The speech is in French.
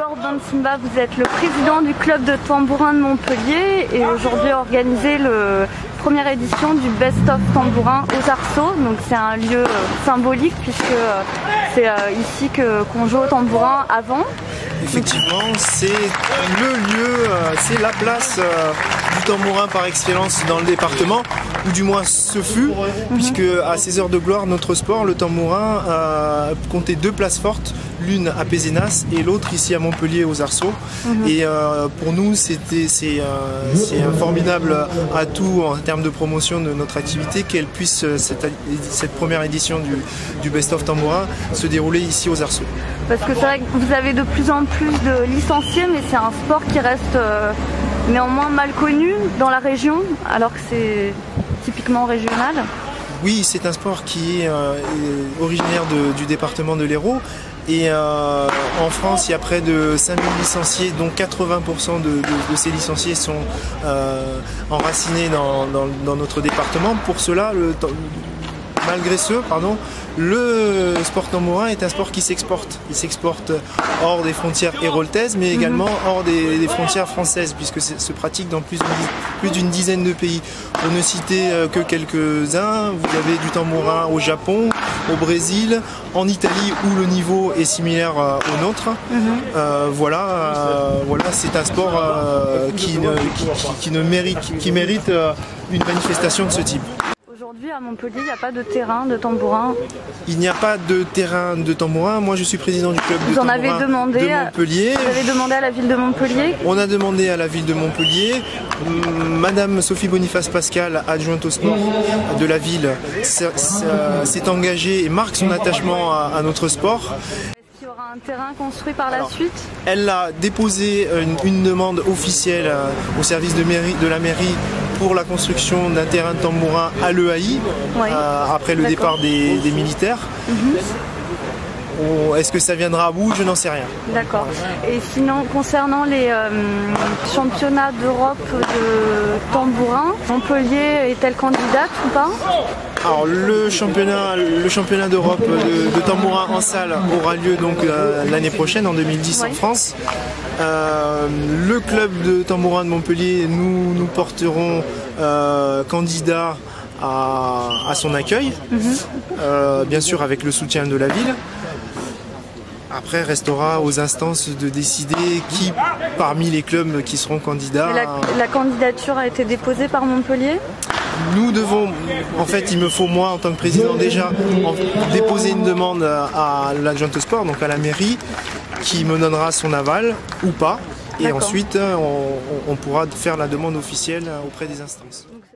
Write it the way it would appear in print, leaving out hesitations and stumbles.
Igor Bansimba, vous êtes le président du club de tambourin de Montpellier et aujourd'hui organisé la première édition du Best of Tambourin aux Arceaux. Donc c'est un lieu symbolique puisque c'est ici qu'on joue au tambourin avant. Effectivement, c'est le lieu, c'est la place du tambourin par excellence dans le département, ou du moins ce fut, puisque à ses heures de gloire, notre sport, le tambourin, comptait deux places fortes, l'une à Pézenas et l'autre ici à Montpellier aux Arceaux. Et pour nous, c'est un formidable atout en termes de promotion de notre activité qu'elle puisse, cette première édition du Best of Tambourin, se dérouler ici aux Arceaux. Parce que c'est vrai que vous avez de plus en plus de licenciés, mais c'est un sport qui reste néanmoins mal connu dans la région, alors que c'est typiquement régional. Oui, c'est un sport qui est originaire du département de l'Hérault. Et en France, il y a près de 5000 licenciés, dont 80% de ces licenciés sont enracinés dans notre département. Pour cela, malgré ce, le sport tambourin est un sport qui s'exporte. Il s'exporte hors des frontières héroltaises, mais également hors des frontières françaises, puisque se pratique dans plus d'une dizaine de pays. Pour ne citer que quelques-uns, vous avez du tambourin au Japon, au Brésil, en Italie, où le niveau est similaire au nôtre. Voilà, c'est un sport qui mérite une manifestation de ce type. Aujourd'hui à Montpellier, il n'y a pas de terrain de tambourin. Il n'y a pas de terrain de tambourin. Moi, je suis président du club de tambourin de Montpellier. Vous avez demandé à la ville de Montpellier? On a demandé à la ville de Montpellier. Madame Sophie Boniface-Pascal, adjointe au sport de la ville, s'est engagée et marque son attachement à notre sport. Il y aura un terrain construit par la suite? Elle a déposé une demande officielle au service de la mairie pour la construction d'un terrain de tambourin à l'EAI, après le départ des militaires. Est-ce que ça viendra à bout? Je n'en sais rien. D'accord. Et sinon, concernant les championnats d'Europe de tambourin, Montpellier est-elle candidate ou pas? Alors le championnat d'Europe de tambourin en salle aura lieu donc l'année prochaine, en 2010, en France. Le club de tambourin de Montpellier, nous porterons candidat à son accueil, bien sûr avec le soutien de la ville. Après, restera aux instances de décider qui, parmi les clubs qui seront candidats... La candidature a été déposée par Montpellier? Nous devons, en fait, il me faut moi, en tant que président, déjà déposer une demande à l'adjointe au sport, donc à la mairie, qui me donnera son aval ou pas. Et ensuite, on pourra faire la demande officielle auprès des instances.